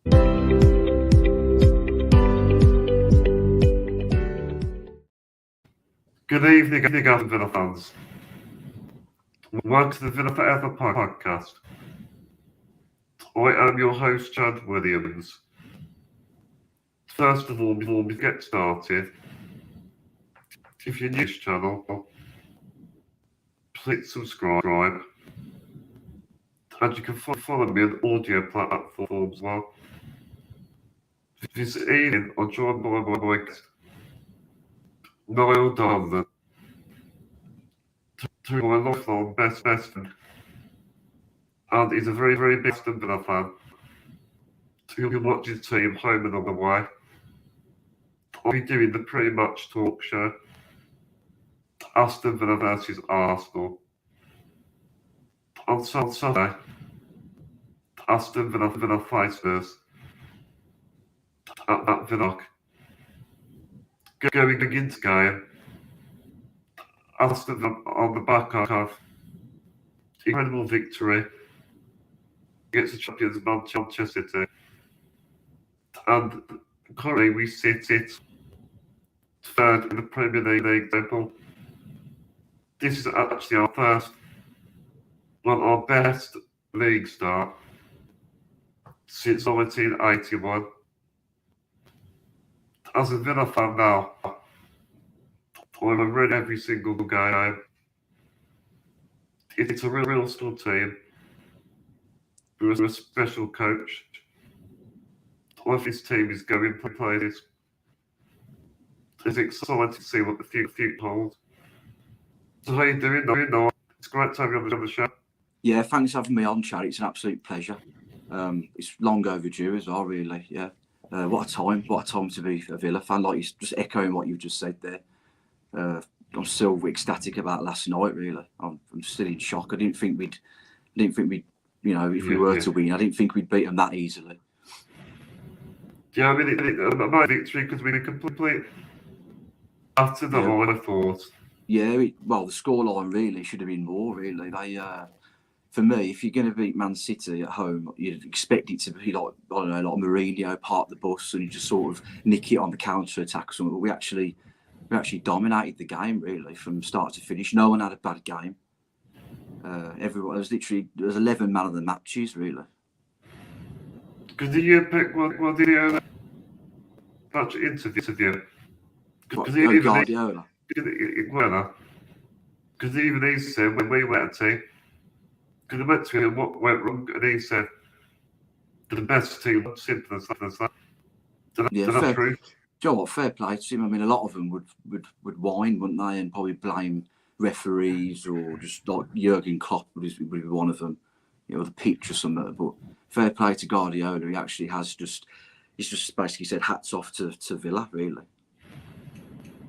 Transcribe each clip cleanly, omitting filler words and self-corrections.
Good evening, Aston Villa fans. Welcome to the Villa4Ever podcast. I am your host, Chad Williams. First of all, before we get started, if you're new to this channel, please subscribe. And you can follow me on audio platforms as well. This evening, I'm joined by my guest, Niall Donlan, to my lifelong best friend. And he's a very big Aston Villa fan who can watch his team home and on the way. I'll be doing the pre-match talk show. Aston Villa versus Arsenal. On Saturday, Aston Villa face us at Villa. Going into game, Aston Villa on the back of incredible victory against the champions Manchester City. And currently we sit third in the Premier League table. This is actually our best league start since 1981. As a Villa fan now, I'm ready every single game. It's a real strong team. We're a special coach. All of this team is going to play this. It's exciting to see what the future holds. So how you doing, Noel? It's great to have you on the show. Yeah, thanks for having me on, Chad. It's an absolute pleasure. It's long overdue as well, really. Yeah. What a time to be a Villa fan. Like, just echoing what you've just said there. I'm still ecstatic about last night, really. I'm still in shock. I didn't think we'd, if we were to win, I didn't think we'd beat them that easily. Yeah, I mean, it might be victory because we did complete after the line, I thought. Yeah, the scoreline really should have been more, really. They, for me, if you're going to beat Man City at home, you'd expect it to be like, I don't know, like Mourinho park the bus and you just sort of nick it on the counter-attack or something. But we actually dominated the game, really, from start to finish. No one had a bad game. Everyone, there was 11 man of the matches, really. Because did you pick what the match interview? Guardiola. Because even he said when we went to team, because I went to him what went wrong, and he said the best team, simple as that. That's true. Do you know what? Fair play to him. I mean, a lot of them would whine, wouldn't they, and probably blame referees or just like Jurgen Klopp would be one of them, the pitch or something. But fair play to Guardiola. He actually he's just basically said hats off to Villa, really.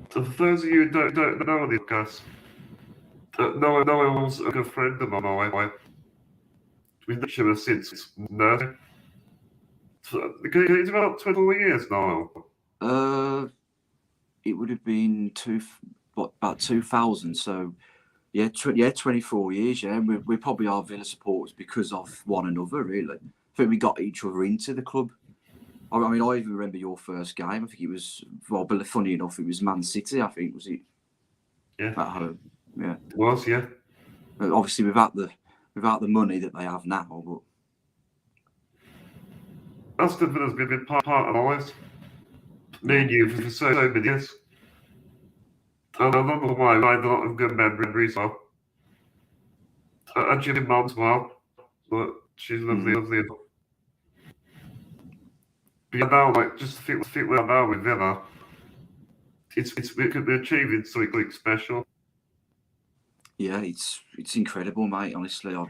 So for those of you who don't know the podcast, Noah was a good friend of mine. We've known each other since nursery. It's about 24 years now. It would have been about 2000. So, 24 years. Yeah, and we probably are Villa supporters because of one another. Really, I think we got each other into the club. I mean, I even remember your first game. I think it was, but funny enough, it was Man City. I think, was it? Yeah. At home. Yeah. It was, yeah. But obviously, without the money that they have now, but Aston Villa's been part of our lives. Me and you for so many years. And I don't know why I had a lot of good memories of. And Jimmy Mom's well, but she's lovely enough. But yeah, now, like, just to think where now with Villa, we could be achieving something special. Yeah, it's incredible, mate. Honestly, I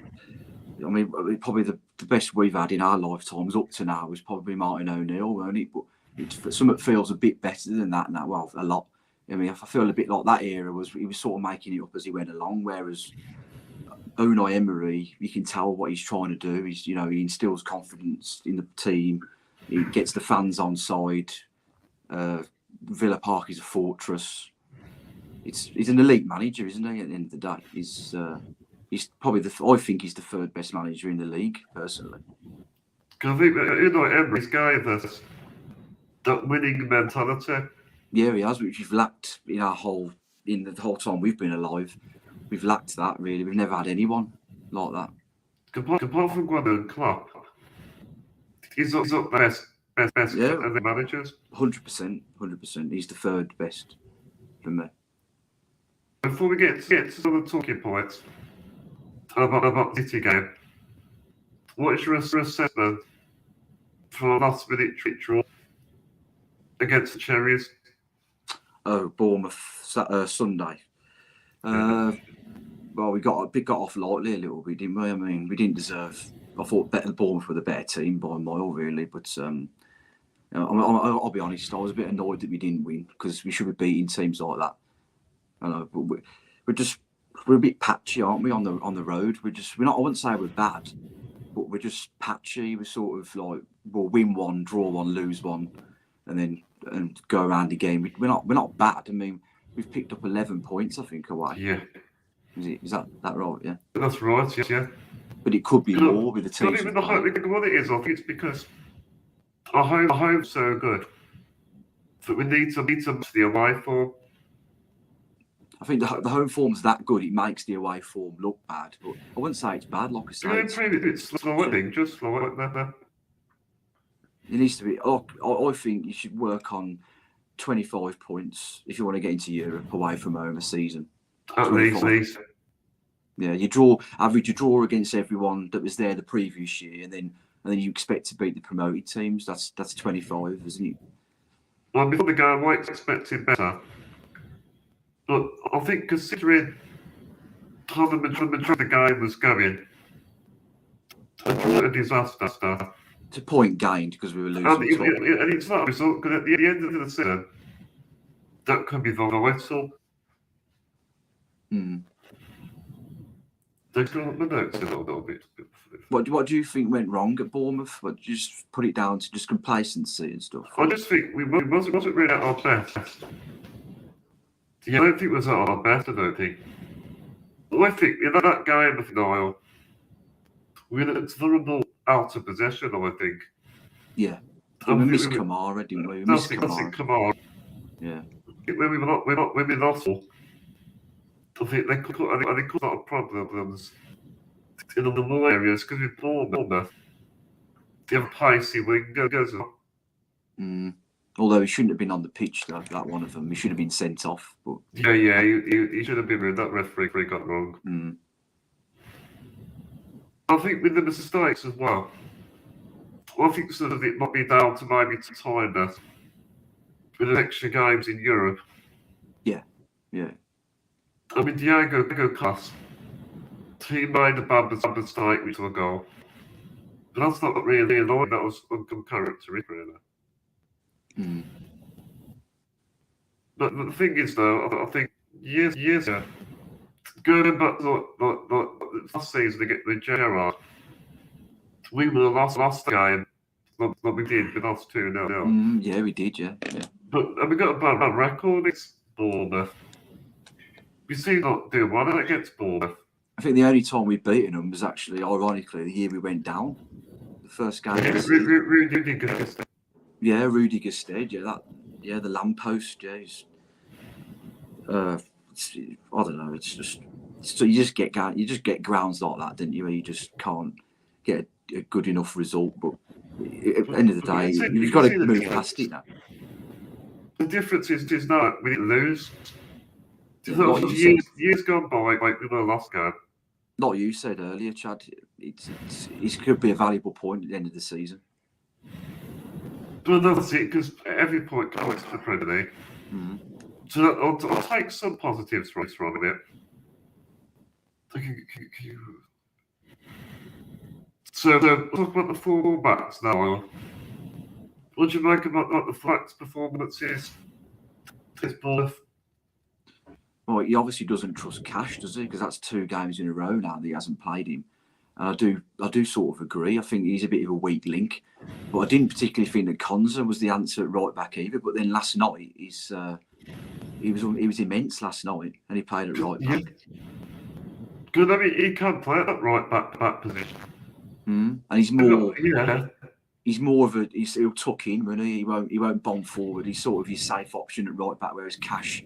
mean, probably the best we've had in our lifetimes up to now was probably Martin O'Neill, weren't it? But something feels a bit better than that now. Well, a lot. I mean, I feel a bit like that era he was sort of making it up as he went along, whereas Unai Emery, you can tell what he's trying to do. He instills confidence in the team. He gets the fans on side. Villa Park is a fortress. He's an elite manager, isn't he? At the end of the day, he's probably I think he's the third best manager in the league, personally. Because I think Emery's gave us that winning mentality. Yeah, he has, which we've lacked in the whole time we've been alive. We've lacked that, really. We've never had anyone like that. Apart from Guardiola and Klopp, he's up the best of the managers. 100%. He's the third best for me. Before we get to some of the talking points about the City game, what is your assessment for last minute draw against the Cherries? Oh, Bournemouth Sunday. Well, we got off lightly a little bit, didn't we? I mean, we didn't deserve. I thought Bournemouth were the better team by a mile, really. But I'll be honest, I was a bit annoyed that we didn't win because we should be beating teams like that. I know, but we're a bit patchy, aren't we, on the road? We're not. I wouldn't say we're bad, but we're just patchy. We're sort of like we'll win one, draw one, lose one, and go around the game. We're not bad. I mean, we've picked up 11 points, I think, away. Yeah. Is that right? Yeah. That's right. Yeah. But it could be more with the teams. Not even what it is. I think it's because our home's so good that we need to match the away form. I think the home form's that good, it makes the away form look bad. But I wouldn't say it's bad, like I say. It's slowing, just slowing. It needs to be. I think you should work on 25 points if you want to get into Europe away from home a season. At least. Yeah, you draw against everyone that was there the previous year, and then you expect to beat the promoted teams. That's 25, isn't it? Well, before the game, I expected better. But I think considering how the majority of the game was going, a disaster. It's a point gained because we were losing. And it's not a result, because at the end of the season, that could be vital. They got the notes a little bit. What do you think went wrong at Bournemouth? What, did you just put it down to just complacency and stuff? I just think we wasn't really at our best. Yeah, I don't think it was at our best, I don't think. I think in that game with Niall, we had a vulnerable out of possession, I think. Yeah. We missed Kamara, didn't we? We missed Kamara. Yeah. When we lost, I think they could have a lot of problems in the low areas because with Bournemouth, they have a pacey wingers. Although he shouldn't have been on the pitch, though, that one of them. He should have been sent off. But yeah, he should have been. That referee got wrong. I think with the mistakes as well. I think sort of it might be down to maybe tiredness with the extra games in Europe. Yeah. I mean, Diego Costa, he made a bad mistake, which was a goal. But that's not really annoying. That was uncharacteristic, really. But the thing is, though, I think years ago, going back to last season with Gerrard, we were the last game that we did. We lost 2-0. Yeah, we did, yeah. But we got a bad record against Bournemouth. We seem not doing well against Bournemouth. I think the only time we've beaten them was actually, ironically, the year we went down. The first game. Rudiger. Yeah, Rudiger Stead. Yeah, the lamppost. Yeah, I don't know. It's just so you just get grounds like that, didn't you? Where you just can't get a good enough result. But at the end of the day, you've got to move past it now. The difference is now we didn't lose. Years gone by, like we were last game. Like you said earlier, Chad, it could be a valuable point at the end of the season. But that's it, because every point counts to the Premier League. So I'll take some positives from it. So talk about the four backs now. What do you make about the Flax performances this Bournemouth? Well, he obviously doesn't trust Cash, does he? Because that's 2 games in a row now that he hasn't played him. And I do sort of agree. I think he's a bit of a weak link. But I didn't particularly think that Konza was the answer at right back either. But then last night, he was immense last night, and he played at right back. Good. I mean, he can play at that right back position. And he's more. he's more of he'll tuck in, won't he? He won't bomb forward. He's sort of your safe option at right back, whereas Cash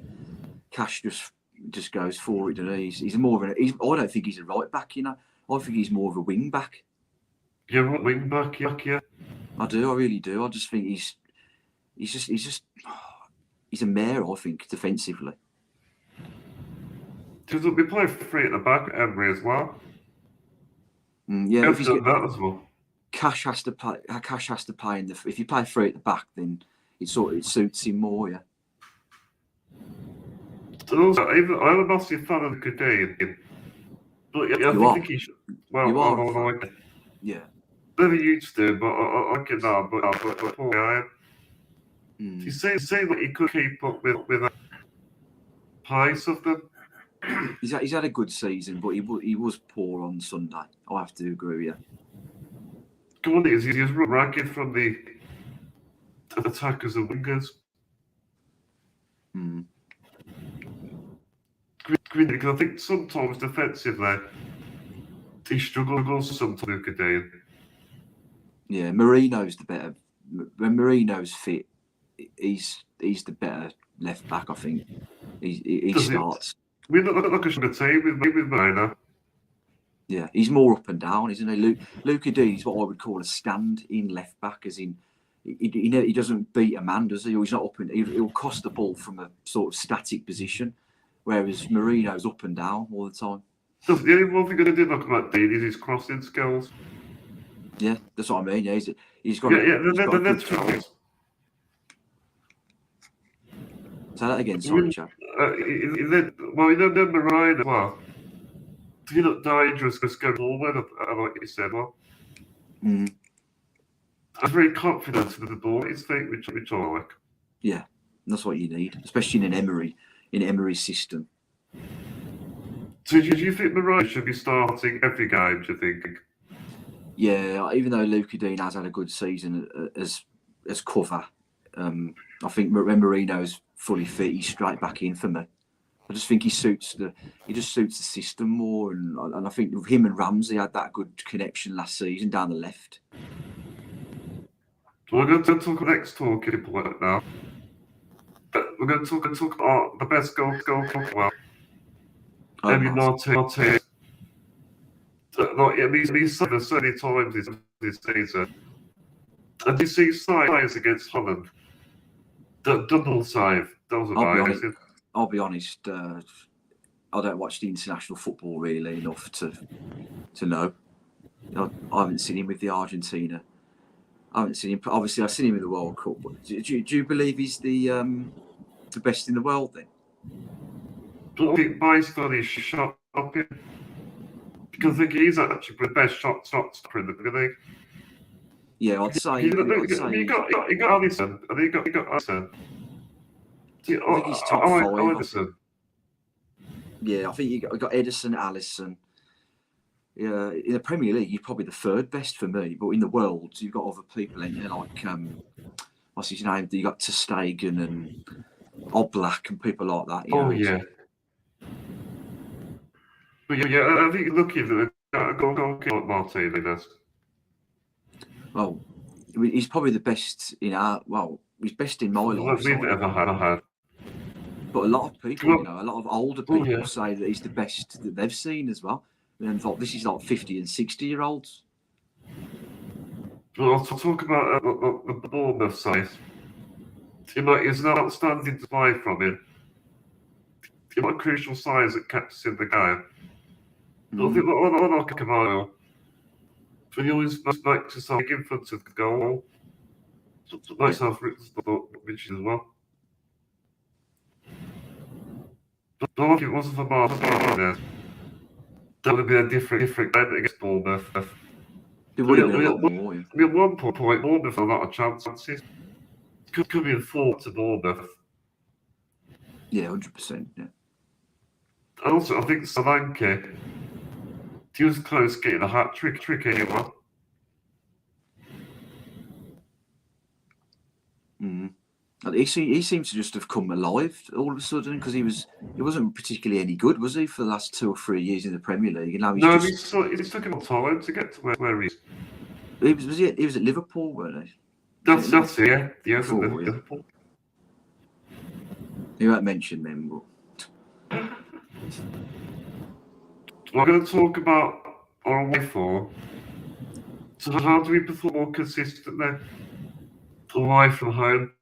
just goes for it, doesn't he? He's more of I don't think he's a right back, you know. I think he's more of a wing back. You're right wing back, yeah. I really do. I just think he's a mare, I think, defensively. Because we play 3 at the back at Emery as well. Yeah, if he's done that as well. Cash has to play in the. If you play 3 at the back, then it suits him more, yeah. And also, I'm a massive fan of the Cadane, but yeah, I think he should. Well, you are. I like it. Yeah. Never used to, but I like it now. But poor guy. You say that he could keep up with the pace of them. He's had a good season, but he was poor on Sunday. I have to agree with you. Good one is he's ragged from the attackers and wingers. Because I think sometimes defensively he struggles sometimes. Cadane. Yeah, Marino's the better. When Marino's fit, he's the better left back. I think he starts. We look like a sugar team with Marino. Yeah, he's more up and down, isn't he? Luca Dean is what I would call a stand-in left back, as in he doesn't beat a man, does he? Or he's not up and he'll cost the ball from a sort of static position, whereas Marino's up and down all the time. The only one thing I did look about Dean is his crossing skills. Yeah, that's what I mean. Yeah, he's got. Say that again, sorry, chap. Well, you know Marino as well. He looked dangerous just going forward, like you said. Well, I'm very confident with the ball at his feet, which I like. Yeah, that's what you need, especially in Emery's system. So, do you think Marino should be starting every game? Do you think? Yeah, even though Luca Dean has had a good season as cover, I think when Marino's fully fit, he's straight back in for me. I just think he suits the system more, and I think him and Ramsey had that good connection last season down the left. We're going to talk next talking point now. We're going to talk about the best goal well. Maybe Martinez. He's said this so many times this season. And you see saves against Holland. The double save. That was amazing. I'll be honest. I don't watch the international football really enough to know. I haven't seen him with the Argentina. I haven't seen him. Obviously, I've seen him in the World Cup. But do you believe he's the best in the world then? But I think based on his shot stopping, because I think he's actually the best shot stopper in the league. Yeah, I'd say. You got Allison. I think you got Allison. I think he's top 5. Yeah, I think you got Edison, Allison. Yeah, in the Premier League, you're probably the 3rd best for me. But in the world, you've got other people in there like what's his name? You got ter Stegen and Oblak and people like that. Yeah. But yeah, I think you're lucky that a goalkeeper like Martinez. Well, he's probably the best he's best in my life. We've ever had. But a lot of people, a lot of older people say that he's the best that they've seen as well. And thought this is like 50 and 60-year-olds. Well, I'll talk about the Bournemouth side. It's an outstanding display from him. He got crucial signs that kept in the game. I think I like Kamara. But he always likes to start in front of the goal. Nice half which as well. But I think it wasn't for Martinez. That would have been a different game against Bournemouth. It would have been a lot more. I mean, at one point, Bournemouth had a lot of chances. Could be in 4 to Bournemouth. Yeah, 100%. Yeah. And also, I think Solanke, he was close getting a hat trick anyway. He seems to just have come alive all of a sudden because he wasn't particularly any good, was he, for the last 2 or 3 years in the Premier League? And now he's it took him time to get to where he's. He was at Liverpool, weren't he? That's it, yeah. Yeah, Before, yeah. Liverpool. You won't mention them, but We're going to talk about our away form. So how do we perform more consistently away from home?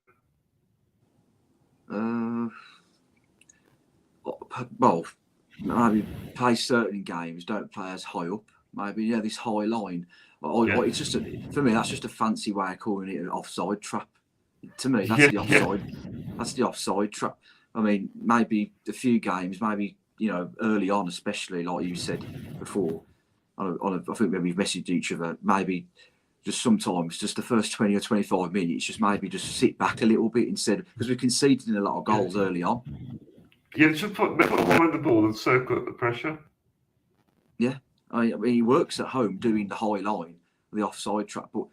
Well, maybe play certain games, don't play as high up. Maybe, yeah, this high line. It's just for me, that's just a fancy way of calling it an offside trap. To me, that's the offside. That's the offside trap. I mean, maybe a few games, maybe early on, especially like you said before. I think when we've messaged each other, maybe just sometimes, just the first 20 or 25 minutes, maybe just sit back a little bit instead, because we conceded in a lot of goals early on. Yeah, just put behind the ball and soak up the pressure. Yeah, I mean, he works at home doing the high line, the offside trap, but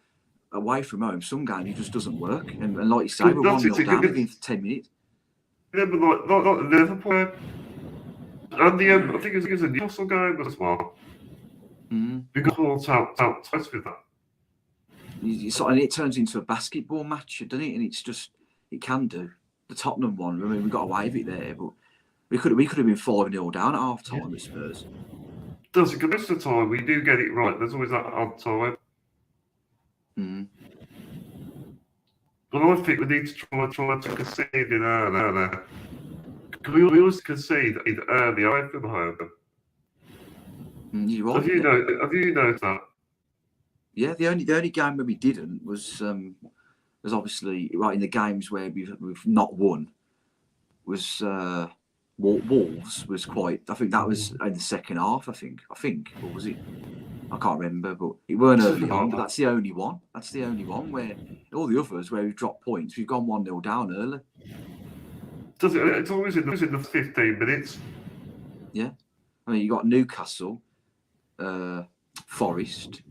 away from home, some games it just doesn't work. And like you say, we're 1-0 down within 10 minutes. Yeah, but like Liverpool, and I think it was a Newcastle game as well. We got caught out twice with that. And it turns into a basketball match, doesn't it? And it's just, it can do. The Tottenham one, I mean, we got away with it there, but we could have been 5-0 down at half time at Spurs. Does it? Because most of the time we do get it right. There's always that odd time. But I think we need to try to concede in early. We always concede early away from home. You're right. Have you noticed that? Yeah, the only game where we didn't was obviously right in the games where we've not won was Wolves was quite. I think that was in the second half. I think, or was it? I can't remember, but it weren't early on. But that's the only one. That's the only one where all the others where we've dropped points, we've gone 1-0 down early. Does it? It's always in the 15 minutes. Yeah, I mean you got Newcastle, Forest,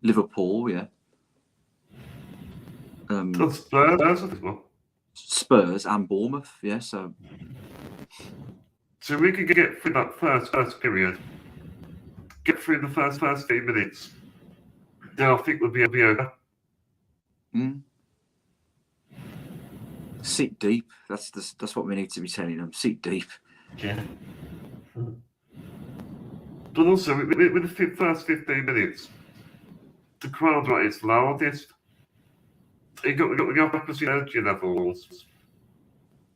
Liverpool, yeah. Spurs and Bournemouth, yeah. So we could get through that first period, get through the first 15 minutes. Then I think we'll be over. Sit deep. That's what we need to be telling them. Sit deep. Yeah. But also, with the first 15 minutes, the crowd at its loudest. You got the opposite energy levels.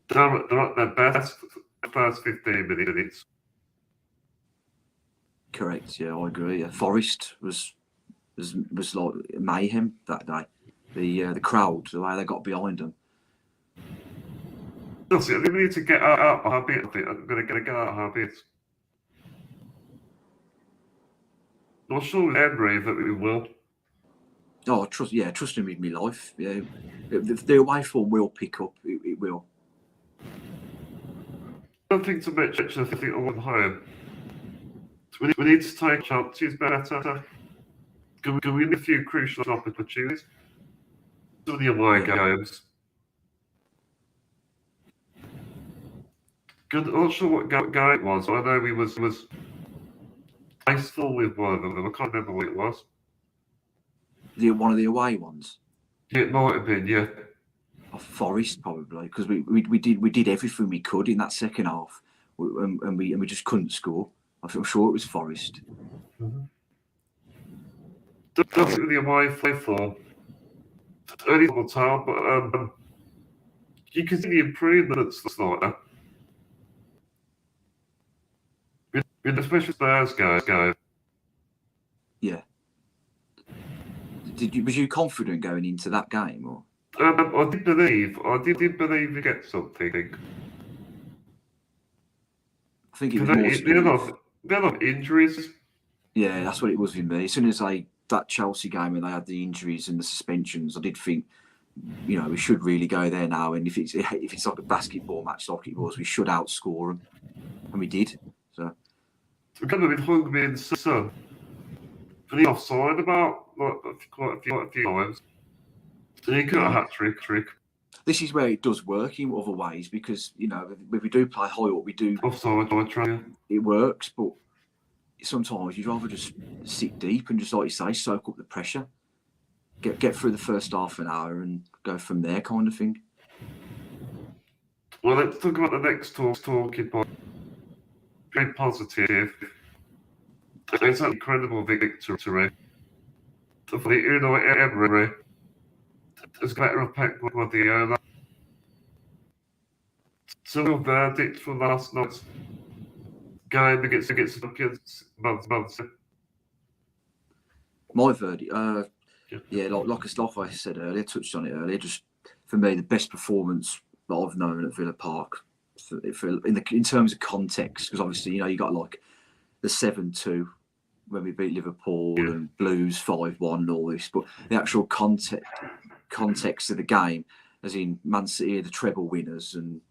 They're at their best first 15 minutes. Correct. Yeah, I agree. Yeah. Forest was like mayhem that day. The crowd, the way they got behind them. That's it. We need to get out of our bit. I think I'm going to get out of our bit. I'm sure with Emery that we will. Oh, trust him with my life. Yeah, the away form will pick up. It will. I don't think to mention anything on home. We need to take chances better. We win a few crucial opportunities. Some of the away games. I'm not sure what guy it was. I know he was tasteful with one of them. I can't remember what it was. One of the away ones. Yeah, it might have been, yeah. Forest probably, because we did everything we could in that second half, and we just couldn't score. I'm sure it was Forest. Definitely the away form. Only double time, but you can see the improvements like that. With especially Spurs guys. Yeah. Was you confident going into that game, or? I did believe we get something. I think it was there are injuries. Yeah, that's what it was with me. As soon as that Chelsea game when they had the injuries and the suspensions, I did think, we should really go there now. And if it's like a basketball match like it was, we should outscore them, and we did. So we're going to be hungry and Son. For the offside about quite a few times. So he got a hat trick. This is where it does work in other ways because if we do play high up, we do offside try. It works, but sometimes you'd rather just sit deep and just, like you say, soak up the pressure, get through the first half an hour and go from there, kind of thing. Well, let's talk about the next talking point. Very positive. It's an incredible victory for the Emery. It's a matter of Pep Guardiola. So the verdict from last night's game against months. My verdict, Yeah. like I said earlier, touched on it earlier. Just for me, the best performance that I've known at Villa Park, in terms of context, because obviously you got like the 7-2 when we beat Liverpool and Blues 5-1 and all this, but the actual context of the game, as in Man City, the treble winners, and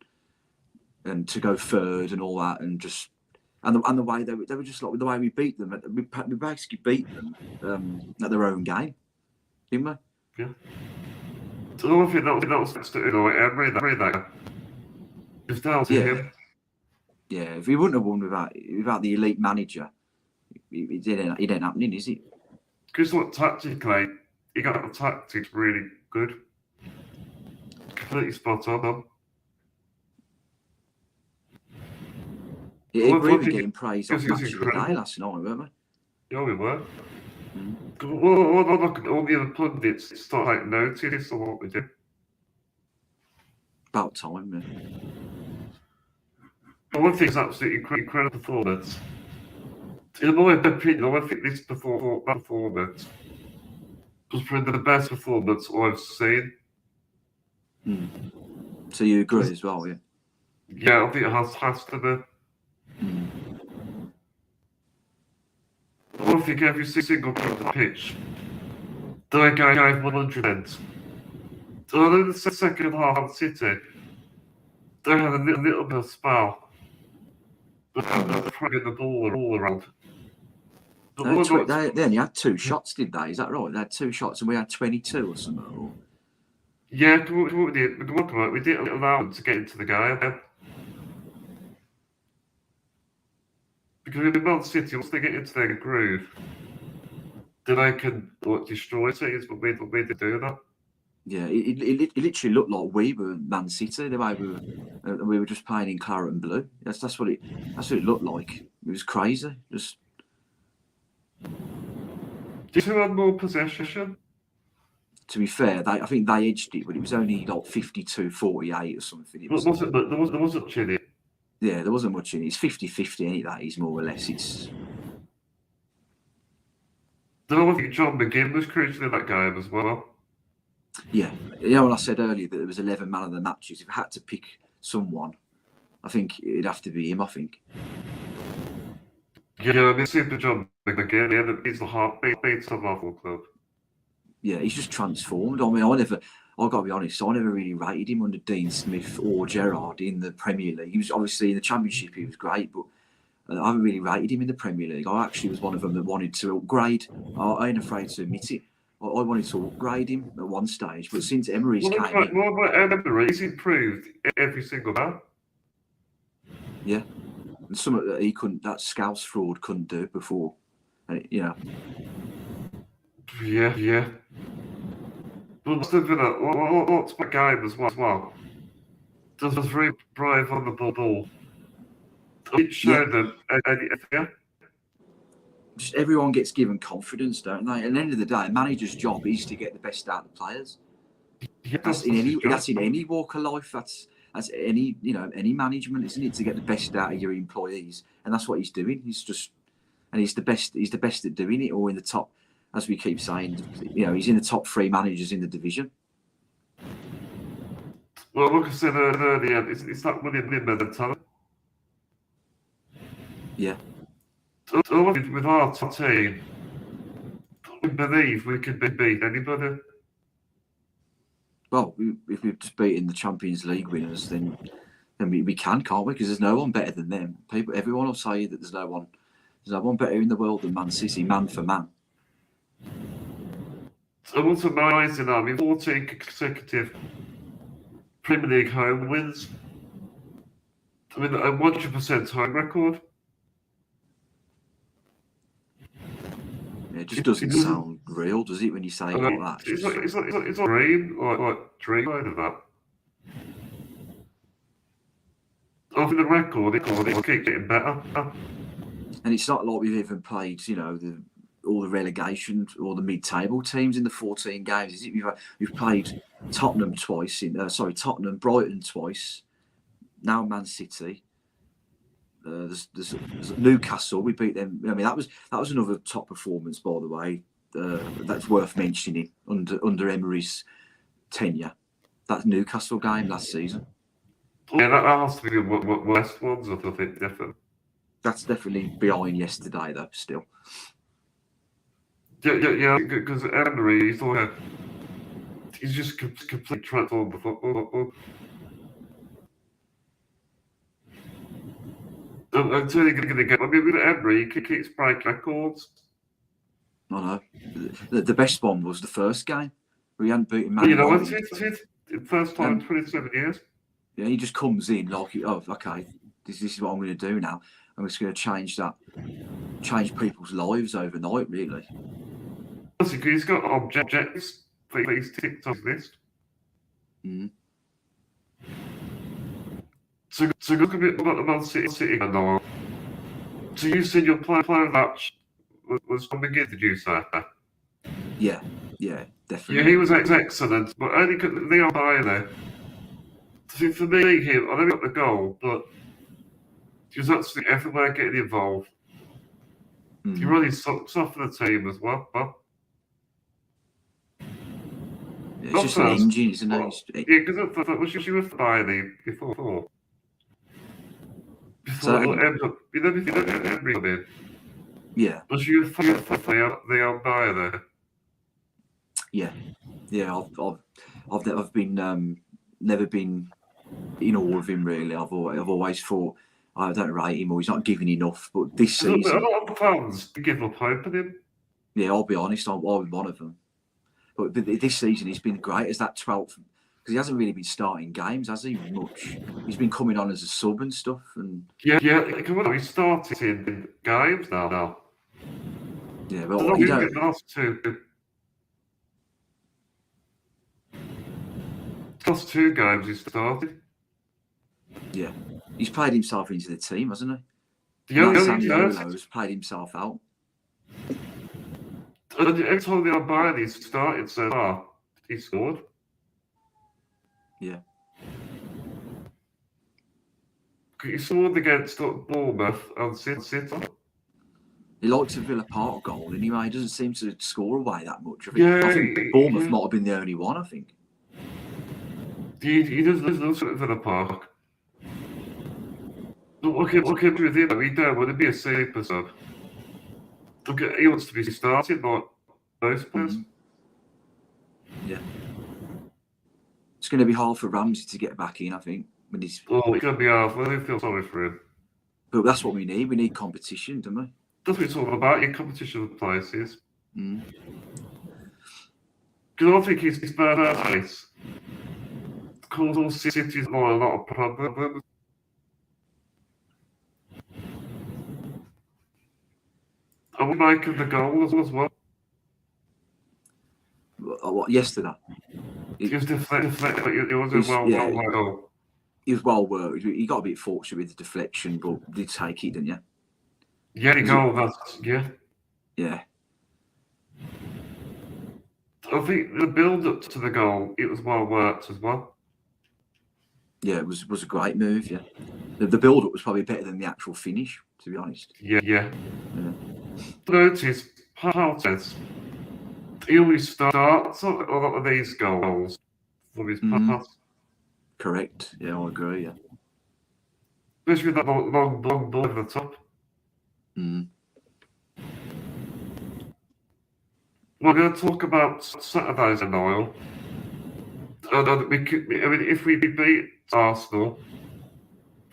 to go third and all that, and just. And the way they were just like the way we beat them, we basically beat them at their own game, didn't we? Yeah. So I think that was every that. It's down to him. Yeah, if he wouldn't have won without the elite manager, it ain't happening, is it? Because what tactically, he got the tactics really good. Completely spot on. Yeah, we were getting praise off Match of the Day last night, weren't we? Yeah, we were. Well, look at all the other pundits start like notice of what we did. About time, man. But one thing's absolutely incredible performance. In my opinion, I think this performance was probably the best performance I've seen. So you agree as well, yeah? Yeah, I think it has to be. I think every single part of the pitch, the guy gave 100%. So in the second half of City, they had a little bit of spell. But they're throwing the ball around. They only had 2 shots, did they? Is that right? They had 2 shots and we had 22 or something. Or... Yeah, we didn't allow them to get into the game. Because in Man City, once they get into their groove, then they can destroy cities, but we didn't do that. Yeah, it literally looked like we were Man City. The way we were just playing in claret and blue. That's what it looked like. It was crazy. Just. Did you have more possession? To be fair, I think they edged it, but it was only like 52-48 or something. There wasn't much in it. Yeah, there wasn't much in it. It's 50-50, ain't it? That is more or less. It's. I think John McGinn was crucial in that game as well. Yeah, when I said earlier that there was 11 man of the matches, if I had to pick someone, I think it'd have to be him. I think. Yeah, I mean, Super John McGinn, he's the heartbeat of our club. Yeah, he's just transformed. I mean, I've got to be honest, I never really rated him under Dean Smith or Gerrard in the Premier League. He was obviously in the Championship, he was great, but I haven't really rated him in the Premier League. I actually was one of them that wanted to upgrade. I ain't afraid to admit it. I wanted to upgrade him at one stage, but since Emery's came in... What about Emery? He's improved every single man. Yeah. And something that he couldn't, that Scouse fraud couldn't do before. And, Yeah. But Aston Villa, what's my game as well? Just was very brave on the ball. It showed them anything. Just everyone gets given confidence, don't they? At the end of the day, a manager's job is to get the best out of the players. Yeah, that's in any walk of life. That's any management, isn't it? To get the best out of your employees, and that's what he's doing. He's the best. He's the best at doing it, or in the top, as we keep saying. He's in the top 3 managers in the division. Well, like I said earlier, it's that William mentality. Yeah. So with our team, we believe we can beat anybody. Well, if we've just beaten the Champions League winners, then we can't we? Because there's no one better than them. Everyone will say that there's no one better in the world than Man City, man for man. So what's amazing, 14 consecutive Premier League home wins. I mean, a 100% home record. it just doesn't sound real, does it, when you say it like that? It's not dream, like dream kind of that. Over the record, it keeps getting better. And it's not like we've even played, all the relegation or the mid-table teams in the 14 games, is it? We've played Tottenham twice, Tottenham, Brighton twice, now Man City. There's Newcastle. We beat them. I mean, that was another top performance, by the way. That's worth mentioning under Emery's tenure. That Newcastle game last season. Yeah, that has to be the worst ones. I think different. That's definitely behind yesterday, though. Still. Yeah. Because Emery, he's just completely transformed the football. I'm totally going to get. I mean, with Emery, he keeps breaking records. I know. The best one was the first game. We hadn't beaten Man United. It's first time in 27 years. Yeah, he just comes in like, okay, this is what I'm going to do now. I'm just going to change people's lives overnight, really. He's got objectives that he's ticked off his list. Mm. So look a bit about the Man City now. So you said your plan of that was from the beginning, did you say? Yeah, definitely. Yeah, he was excellent, but only because Leon Bailey. See, for me, I never got the goal, but he was actually everywhere getting involved. Mm. He really sucks off the team as well. Yeah, it's just an engine, isn't it? Yeah, because I thought she was Bailey before. You know, Emery come in. Yeah. Was you Leon Bailey? Yeah. I've been never been in awe of him, really. I've always thought I don't rate him or he's not giving enough. But this season, a lot of the fans give up hope on him. Yeah, I'll be honest, I'm one of them. But this season he's been great as that 12th, because he hasn't really been starting games, has he? Much. He's been coming on as a sub and stuff. And come on, he's started in games now. Yeah, but he don't. The last two games he started. Yeah, he's played himself into the team, hasn't he? Yeah, has played himself out. Every time the Bailey started so far, he scored. Yeah. He scored against Bournemouth and City. He likes a Villa Park goal anyway. He doesn't seem to score away that much. I think Bournemouth might have been the only one, I think. He does love Villa Park. Look at with him. He don't want to be a super sub. He wants to be starting like most players. Yeah. It's going to be hard for Ramsey to get back in, I think. It's going to be hard. I don't feel sorry for him. But that's what we need. We need competition, don't we? That's what it's all about, your competition with places. Mm. Because I think his birthplace caused all cities a lot of problems. And we make the goal as well. What, yesterday? He was deflected. It was well. He was well worked. He got a bit fortunate with the deflection, but did take it, didn't you? Yeah, the goal. Yeah. I think the build-up to the goal, it was well worked as well. Yeah, it was a great move. Yeah, the build-up was probably better than the actual finish, to be honest. Yeah. Notice, Partez, he always starts a lot of these goals from his pass. Correct. Yeah, I agree. Yeah. Especially with that long ball at the top. Mm. We're going to talk about Saturdays and Niall. If we beat Arsenal,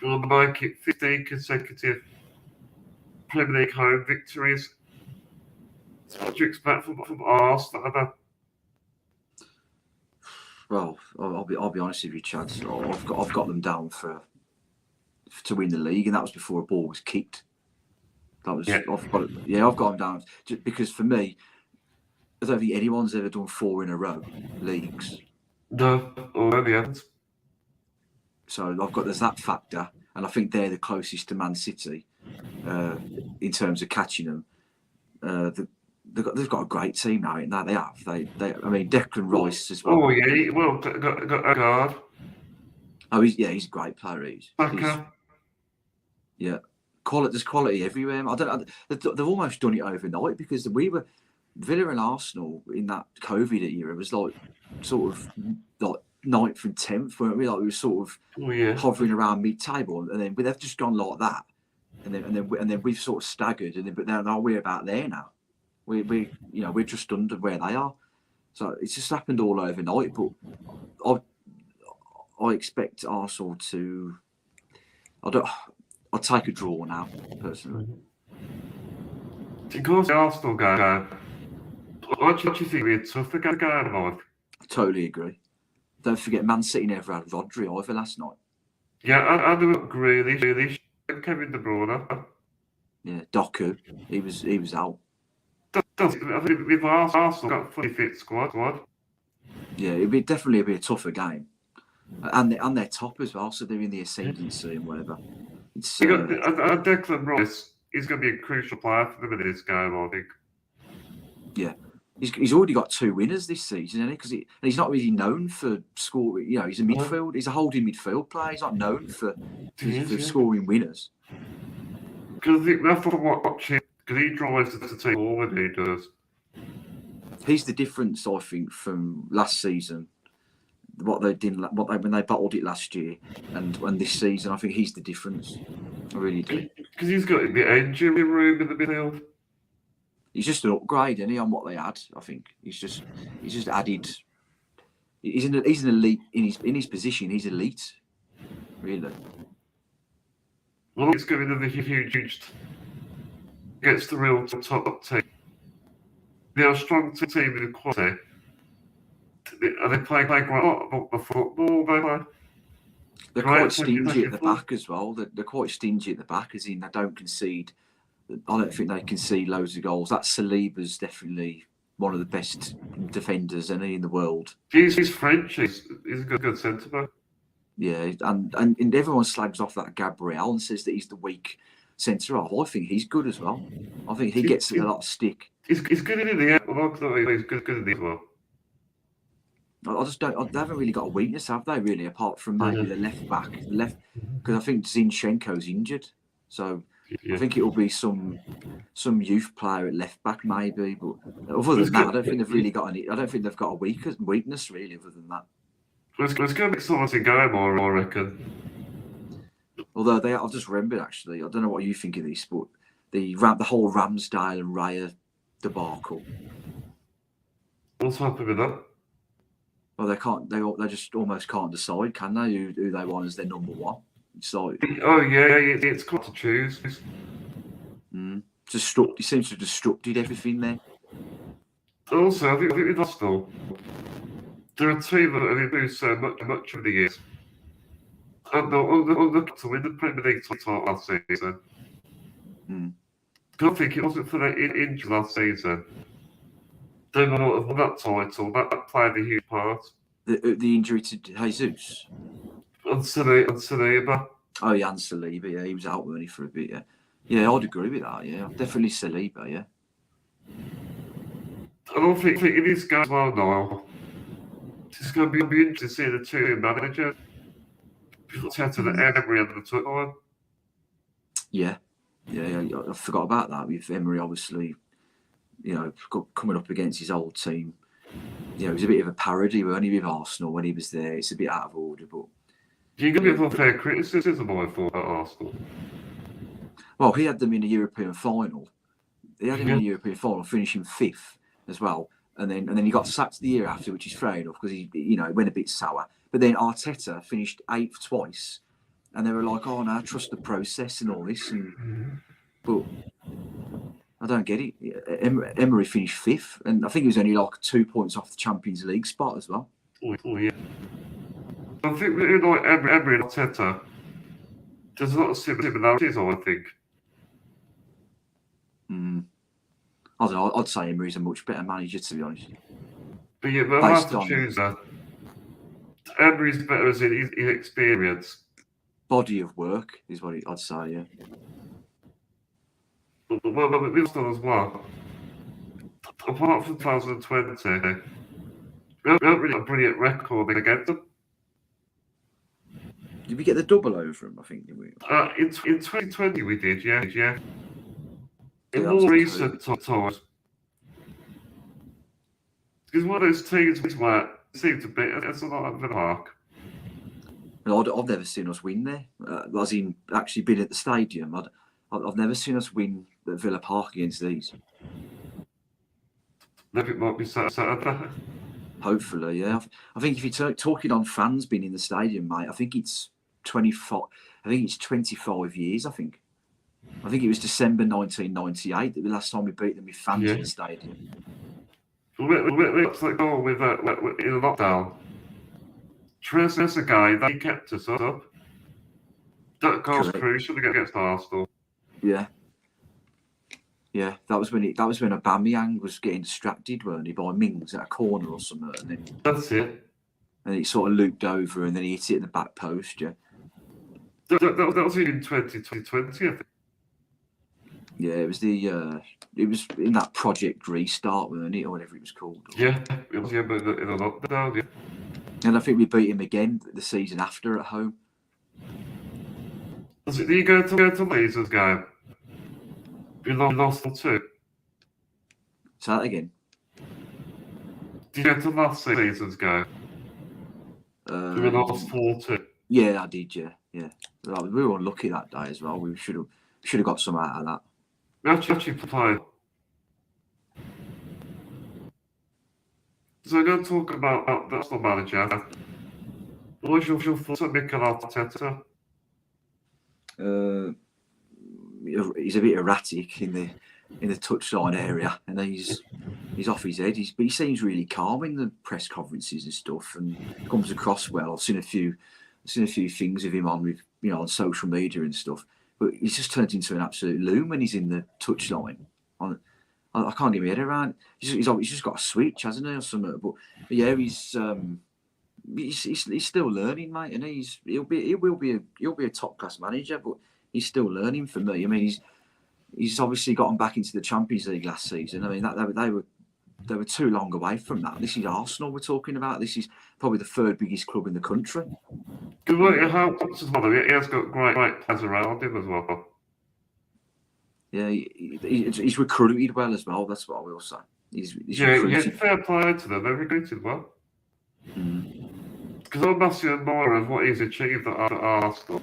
we'll make it 15 consecutive Premier League home victories. What do you expect from Arsenal? Well, I'll be honest with you, Chad. So I've got them down to win the league, and that was before a ball was kicked. That was Yeah. I've got them down just because for me, I don't think anyone's ever done 4 in a row leagues. No, already haven't. So there's that factor, and I think they're the closest to Man City in terms of catching them. They've got a great team now, ain't they? They have. I mean, Declan Rice as well. Oh yeah, well, got a guard. Oh, he's a great player. Saka. Yeah, there's quality everywhere. I don't. They've almost done it overnight because Villa and Arsenal in that COVID era was like sort of like 9th and 10th, weren't we? Like we were sort of hovering around mid-table, and then they've just gone like that, and then we've sort of staggered, but now we're about there now. We're just under where they are. So it's just happened all overnight. But I expect Arsenal to. I'll take a draw now, personally. Of course, the Arsenal game. What do you think it'll be a tougher game, like? Totally agree. Don't forget, Man City never had Rodri either last night. Yeah, I do agree. Grealish, Kevin De Bruyne. Yeah, Doku, he was out. I think with Arsenal got a fully fit squad. Yeah, it'd definitely be a tougher game, and they're top as well, so they're in the ascendancy and whatever. It's Declan Rice is going to be a crucial player for them in this game, I think. Yeah, he's already got 2 winners this season, isn't he? Because he's not really known for scoring. He's a midfield. He's a holding midfield player. He's not known for scoring winners. Because I think that's what I'm watching. Because he drives the team forward. He does. He's the difference, I think, from last season. What they did, when they bottled it last year, and this season, I think he's the difference. I really do. Because he's got the engine room in the midfield. He's just an upgrade, isn't he, on what they had? I think he's just added. He's an elite in his position. He's elite, really. Well, it's going to be the huge against the real top team. They're a strong team with quality. Are they playing quite the football? They're quite stingy at the back as well. They're quite stingy at the back, as in they don't concede. I don't think they concede loads of goals. That Saliba's definitely one of the best defenders in the world. He's French. He's a good centre back. Yeah, and everyone slags off that Gabriel and says that he's the weak centre half. I think he's good as well. I think he gets a lot of stick. He's good in the air. He's good in the as well. I just don't. They haven't really got a weakness, have they? Really, apart from maybe the left back, because I think Zinchenko's injured, so I think it will be some youth player at left back maybe. But other than that, I don't think they've really got any. I don't think they've got a weakness really. Other than that, It's going to be exciting game, I reckon. Although I've just remembered actually. I don't know what you think of this, but the whole Ramsdale and Raya debacle. What's happened with that? Well, they can't. They just almost can't decide, can they? Who they want as their number one? It's like, it's got to choose. He seems to have destructed everything there. Also, I think with Arsenal, they're a team that have improved so much over the years. And they're to win the Premier League title last season. I think it wasn't for that injury last season. They would not have won that title. That played a huge part. The injury to Jesus? And Saliba. Oh, yeah, and Saliba, yeah. He was out, wasn't he, for a bit, yeah. Yeah, I'd agree with that, yeah. Definitely Saliba, yeah. I don't think in this game as well, Niall, it's going to be interesting to see the two managers. Teta and Emery under the touchline. Yeah, I forgot about that with Emery, obviously. Coming up against his old team. It was a bit of a parody, weren't he, with Arsenal when he was there. It's a bit out of order, but... You can give a fair criticism, I thought, at Arsenal. Well, he had them in a European final. He had him in a European final, finishing 5th as well. And then he got sacked the year after, which is fair enough, because he went a bit sour. But then Arteta finished 8th twice. And they were like, oh, no, trust the process and all this. But... I don't get it. Emery finished 5th, and I think he was only like 2 points off the Champions League spot as well. Oh yeah. I think like Emery and Arteta, there's a lot of similarities, I think. I don't know. I'd say Emery's a much better manager, to be honest. But yeah, they'll have to choose that. Emery's better as in his experience. Body of work is what I'd say, yeah. Well, we've done as well. Apart from 2020, we haven't really got a brilliant record against them. Did we get the double over them, I think? Did we? In 2020 we did, yeah. In Yeah, more recent times, because one of those teams where it seemed to be, it's a lot of the park. I've never seen us win there. As in, actually been at the stadium. I've never seen us win at Villa Park against these. Maybe it might be Saturday. Hopefully, yeah. I think if you're talking on fans being in the stadium, mate, I think it's 25. I think it's 25 years. I think it was December 1998 that the last time we beat them with fans in the stadium. Let's go with in lockdown. There's a guy that kept us up. That goal's crucial against Arsenal. Yeah. Yeah, that was when Aubameyang was getting distracted, weren't he, by Mings at a corner or something, and then that's it. And it sort of looped over, and then he hit it at the back post. Yeah, that was in 2020, I think. Yeah, it was in that Project Restart, wasn't it, or whatever it was called. Yeah, it was in a lockdown. Yeah. And I think we beat him again the season after at home. Did you go to Leeds' game? We lost 2. Say that again. Did you go to last season's game? We lost 4-2. Yeah, I did. Yeah. We were unlucky that day as well. We should have got some out of that. We actually played. So I'm going to talk about the Arsenal manager. What's your thoughts on Mikel Arteta? He's a bit erratic in the touchline area, and he's off his head. But he seems really calm in the press conferences and stuff, and comes across well. I've seen a few things of him on social media and stuff. But he's just turned into an absolute loon when he's in the touchline. I can't get my head around. He's just got a switch, hasn't he, or something? But yeah, he's still learning, mate, and he will be a top class manager, but he's still learning for me. I mean, he's obviously gotten back into the Champions League last season. I mean, they were too long away from that. This is Arsenal we're talking about. This is probably the 3rd biggest club in the country. Good work, he has got great players around him as well. Yeah, he's recruited well as well. That's what I will say. He's recruited. Fair play to them. They're recruited well. Because I'm massively admirer of what he's achieved at Arsenal.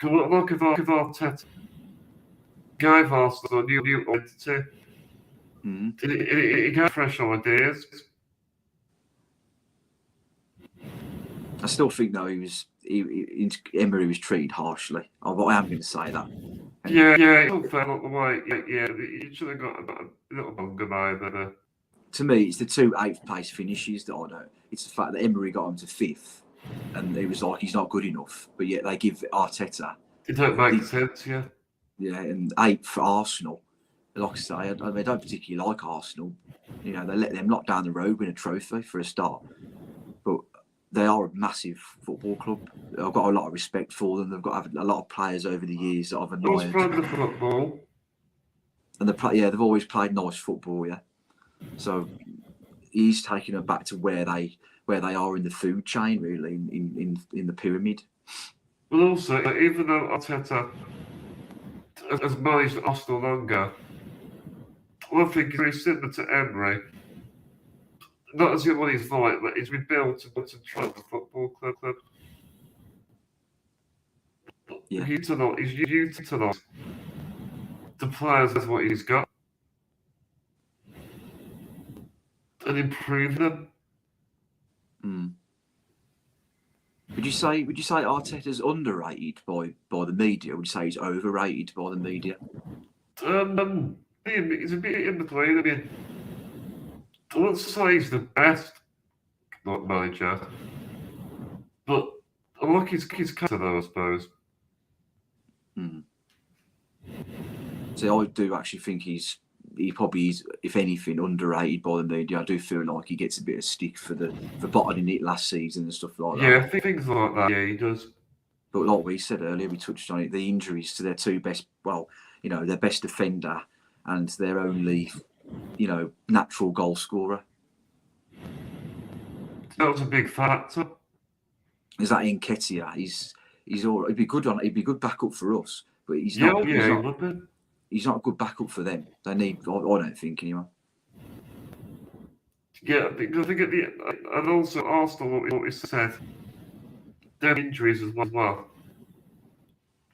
Look at Arteta. Gave Arsenal a new identity. He gave fresh ideas. I still think though Emery was treated harshly. I am going to say that. Yeah, it's unfair not the way. Yeah, he should have got a little longer either. To me, it's the 2 8th place finishes that I don't. It's the fact that Emery got him to 5th, and it was like he's not good enough. But yet they give Arteta. It don't make sense, yeah. Yeah, and 8th for Arsenal. Like I say, I don't particularly like Arsenal. You know, they let them knock down the road win a trophy for a start. But they are a massive football club. I've got a lot of respect for them. They've got a lot of players over the years that I've admired. The football. And they've always played nice football, yeah. So he's taking them back to where they are in the food chain, really, in the pyramid. Well, also, even though Arteta has managed Arsenal longer, I think he's similar to Emery. Not as what he's like, but he's rebuilt and concentrated the football club. Yeah. He's utilised the players as what he's got and improve them. Would you say Arteta's underrated by the media? Would you say he's overrated by the media? He's a bit in between. I mean, I wouldn't say he's the best manager, but I like his character though, I suppose. So I do actually think he probably is, if anything, underrated by the media. I do feel like he gets a bit of stick for bottoming it last season and stuff like that. Yeah, things like that. Yeah, he does. But like we said earlier, we touched on it, the injuries to their two best, their best defender and their only, natural goal scorer. That was a big factor. Is that Nketiah? He's all. He'd be good backup for us, but he's Yeah, not. yeah, he would be. He's not a good backup for them. They need. I don't think anyway. Yeah, I think at the and also Arsenal, what we said, their injuries as well.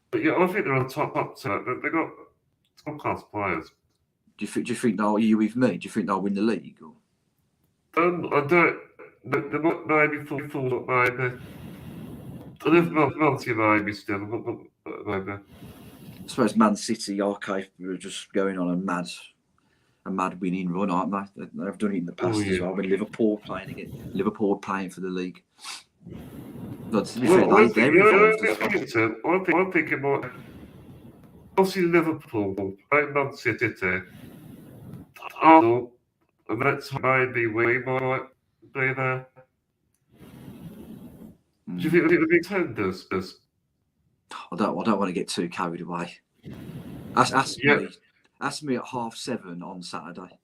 But yeah, I think they're on top. They got top class players. Do you think they'll? Are you with me? Do you think they'll win the league? Or? I don't. They're not maybe full up maybe. I live Monty maybe still, but maybe. I suppose Man City are capable of just going on a mad winning run, aren't they? They've done it in the past as well. When Liverpool playing for the league. But to be fair, they're involved as well. I think it might. Obviously, Liverpool, Man City, Arsenal, and that's maybe we might be there. Do you think the big tenders? I don't want to get too carried away. Ask me at 7:30 on Saturday.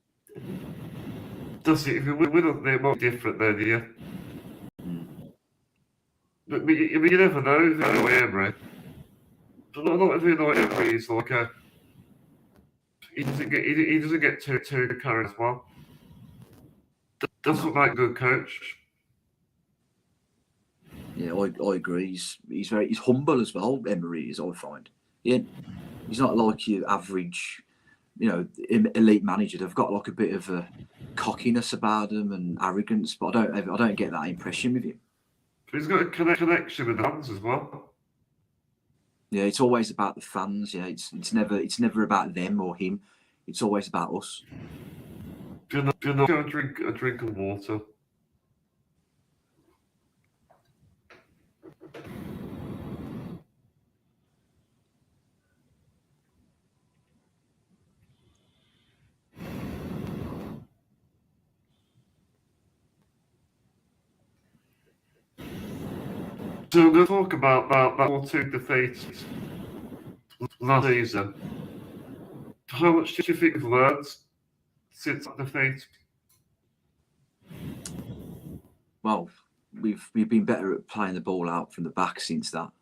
Does it? If you win, they're more different then, yeah. But you never know. Emery. But not every night. Emery is like a. He doesn't get too carried as well. That's what makes a good coach. Yeah, I agree. He's humble as well. Emery is, I find. Yeah, he's not like your average, elite manager. They've got like a bit of a cockiness about them and arrogance, but I don't get that impression with him. But he's got a connection with the fans as well. Yeah, it's always about the fans. Yeah, it's never about them or him. It's always about us. Do you know a drink of water? So I'm going to talk about that 4-2 defeat last season. How much do you think we've learned since that defeat? Well, we've been better at playing the ball out from the back since that.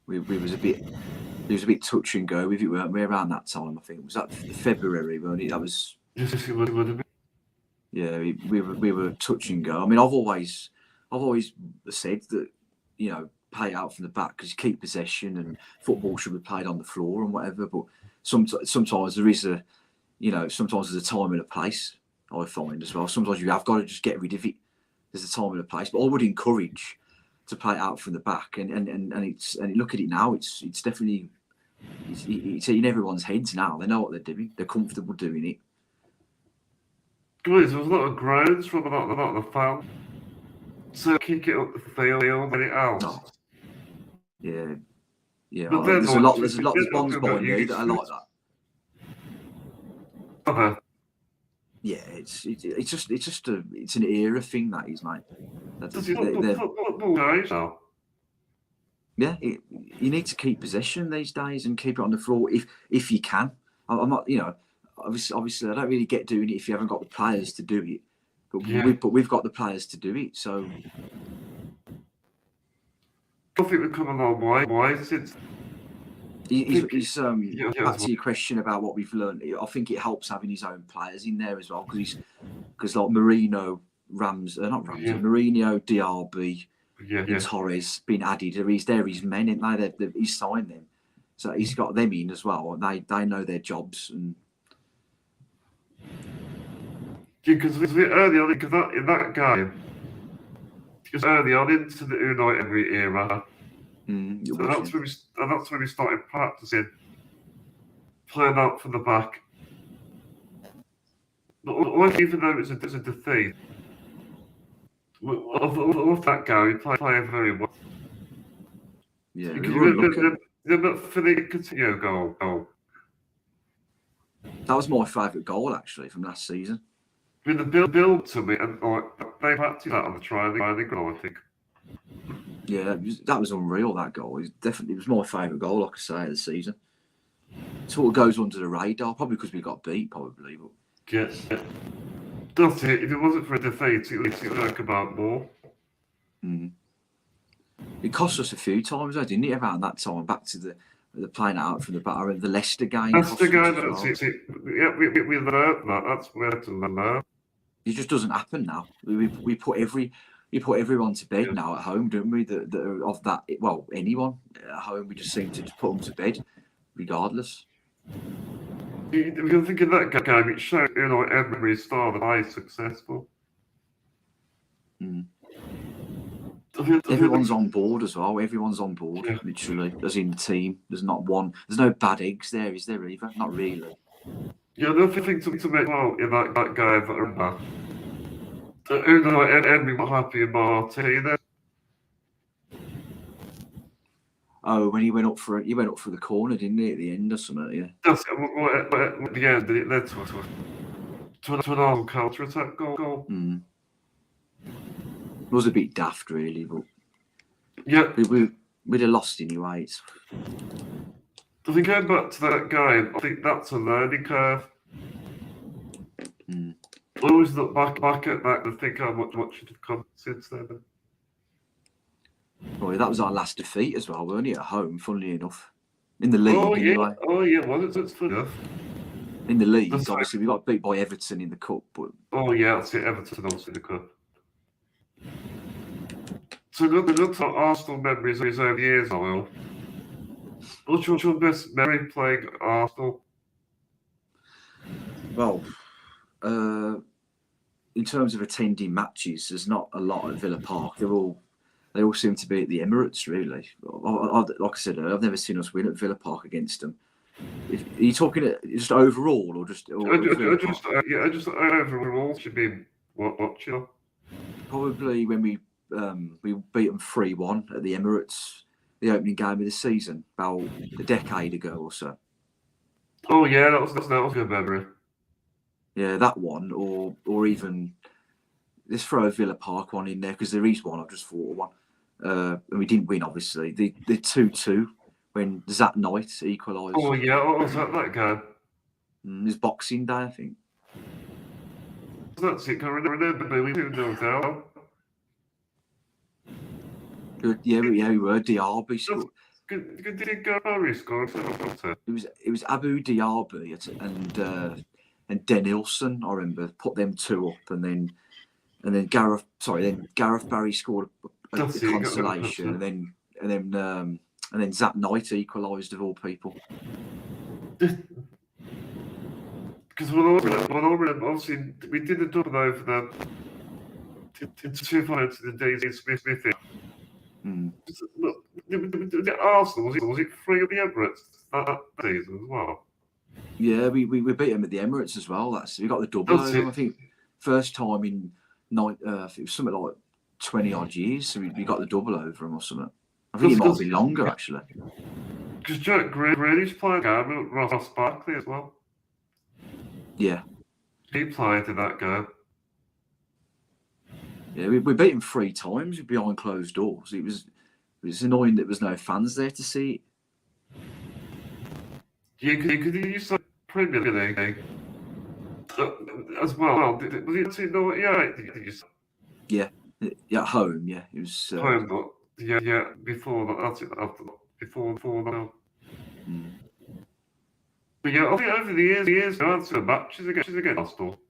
We was a bit touch and go with it, weren't we? Around that time, I think was that February, wasn't it? That was. Yes, it would have been. Yeah, we were touch and go. I mean, I've always said that play out from the back because you keep possession and football should be played on the floor and whatever. But sometimes there is sometimes there's a time and a place. I find as well. Sometimes you have got to just get rid of it. There's a time and a place. But I would encourage to play it out from the back and look at it now. It's definitely it's in everyone's heads now. They know what they're doing. They're comfortable doing it. Guys, there was a lot of groans from a lot of the fans. So kick it up the field, get it out. Oh. Yeah. But There's ones by me that are like that. Yeah, it's an era thing that is, mate. Yeah, you need to keep possession these days and keep it on the floor if you can. I'm not, obviously I don't really get doing it if you haven't got the players to do it. But we've got the players to do it, so. I think we've come a long way. Why is it? Back to your question about what we've learned. I think it helps having his own players in there as well because like Mourinho, Mourinho, Diaby, and Torres been added. They're his men, ain't they? He's signed them, so he's got them in as well. They know their jobs and. Because early on, in that game, because early on into the Unai Emery era, that's when we started practicing playing out from the back. But even though it's a defeat, of that game, we played very well. Yeah, for the Coutinho goal. That was my favourite goal actually from last season. I mean, the build to me, and like they practiced that on the training goal, I think. Yeah, that was unreal. That goal, it was my favourite goal, like I say, of the season. Sort of goes under the radar, probably because we got beat, probably. But Yes. That's it. If it wasn't for a defeat, it would talk about more. It cost us a few times, though, didn't it? Around that time, back to the playing out from the batter, the Leicester game. That's the guy. That's it. Yeah, we learned that. That's where to learn. It just doesn't happen now. We put everyone to bed now at home, don't we? That are of that, well, anyone at home, we just seem to just put them to bed, regardless. If you think of that game, it showed, Emery's style that I successful. Everyone's on board as well. Everyone's on board, literally, as in the team. There's not one. There's no bad eggs there, is there either? Not really. Yeah, another thing to make well in that game that are Emery was happy in Martinez. Oh, when he went up for the corner, didn't he, at the end or something? Yeah. That's at the end. It led to an Arsenal counter-attack goal. It was a bit daft, really, but yeah, we'd have lost anyway. I think going back to that game, I think that's a learning curve. I always look back at that and think how much should have come since then. Well, that was our last defeat as well, weren't it? At home, funnily enough, in the league. Anyway. Well, it's fun enough. In the league, obviously, we got beat by Everton in the cup, but that's it. Everton also in the cup. So look at Arsenal memories over the years, Niall. What's your best memory playing Arsenal? Well, in terms of attending matches, there's not a lot at Villa Park. They all seem to be at the Emirates, really. Like I said, I've never seen us win at Villa Park against them. Are you talking just overall, or just? Just overall should be watching. Probably when we beat them 3-1 at the Emirates, the opening game of the season, about a decade ago or so. Oh yeah, that was a good memory. Yeah, that one, or even let's throw a Villa Park one in there because there is one. I've just thought of one, and we didn't win, obviously. The 2-2 when Zat Knight equalised. Oh yeah, what was that game? It was Boxing Day, I think. That's it. I remember we 2-0 down. Yeah, we were. Diaby scored. Did Gary score? It was Abu Diaby and Denilson. I remember put them two up, and then Gareth Barry scored a consolation, and then Zat Knight equalised, of all people. Because obviously we did a double over them into 2 points to the Daisy Smith. Look, Arsenal was it 3 at the Emirates that season as well? Yeah, we beat them at the Emirates as well. We got the double over them, I think, first time in it was something like 20 odd years. So we got the double over them or something. I think it might be longer actually. Because Jack Grealish played a game with Ross Barkley as well. Yeah, he played in that game. Yeah, we beat him 3 times behind closed doors. It was annoying that there was no fans there to see it. Yeah, could you use that Premier League as well? Was it no? Yeah, at home. Yeah, it was home, but yeah. Before that, that's it. Before that. But yeah, I think over the years, we've had some matches against Arsenal.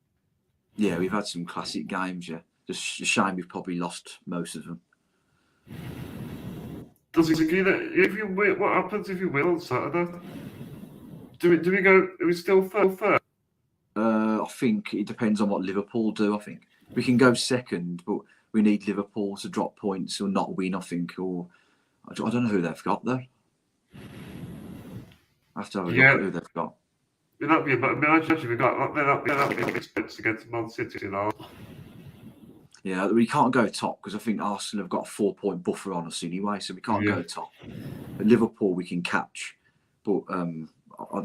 Yeah, we've had some classic games. Yeah. Just a shame we've probably lost most of them. Does it agree that if you win, what happens if you win on Saturday? Do we go? Are we still third? I think it depends on what Liverpool do. I think we can go second, but we need Liverpool to drop points or not win. I think, or I don't know who they've got though. I have to have a look at who they've got. That'd be about. I mean, actually, we got that'd be expensive against Man City, you know. Yeah, we can't go top because I think Arsenal have got a 4-point buffer on us anyway, so we can't go top. At Liverpool we can catch, but I'm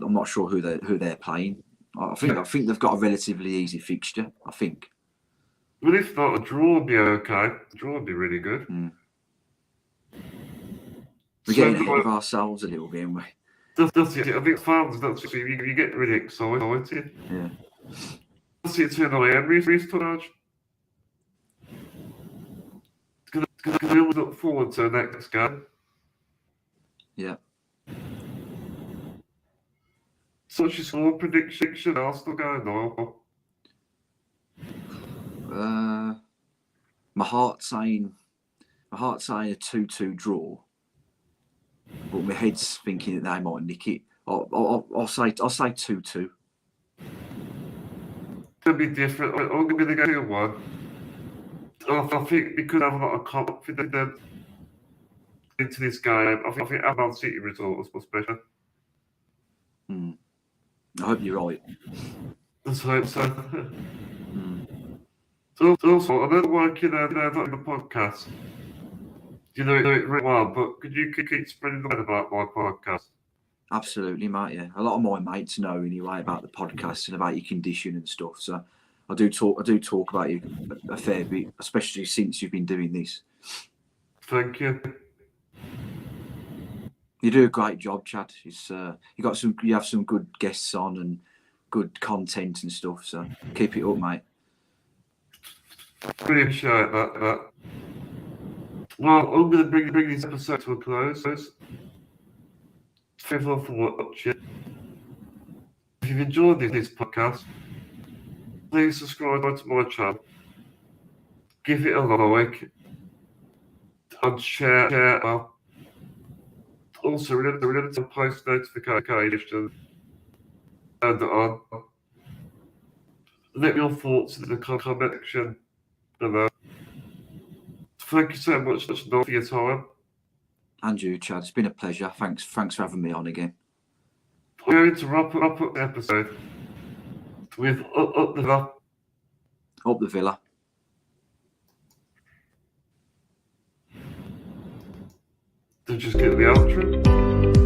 not sure who they're playing I think they've got a relatively easy fixture. I think. Well, if not, a draw would be okay. A draw would be really good. We're getting ahead of ourselves a little bit, aren't we? That's it. I think fans, that's it. You get really excited. Yeah. That's it. Henry's touch. Gonna really look forward to the next game. Yeah. So what's your score prediction? Arsenal going now. My heart's saying a 2-2 draw, but my head's thinking that they might nick it. I'll say 2-2. It'll be different. I'm going to go 2-1. I think we could have a lot of confidence into this game. I think our Man City result was much better. I hope you're right. Let's hope so. So also, I know working on the podcast. You know it really well, but could you keep spreading the word about my podcast? Absolutely, mate. Yeah, a lot of my mates know anyway about the podcast and about your condition and stuff. So I do talk about you a fair bit, especially since you've been doing this. Thank you. You do a great job, Chad. You have some good guests on and good content and stuff. So keep it up, mate. Really appreciate that. Well, I'm going to bring this episode to a close. Thank you for watching. If you've enjoyed this podcast, please subscribe to my channel. Give it a like and share. Well, also, remember to post notifications and on. Let your thoughts in the comment section below. Thank you so much for your time. And you, Chad. It's been a pleasure. Thanks for having me on again. We're going to wrap up the episode with Up the Villa. Up the Villa. To just get the outro.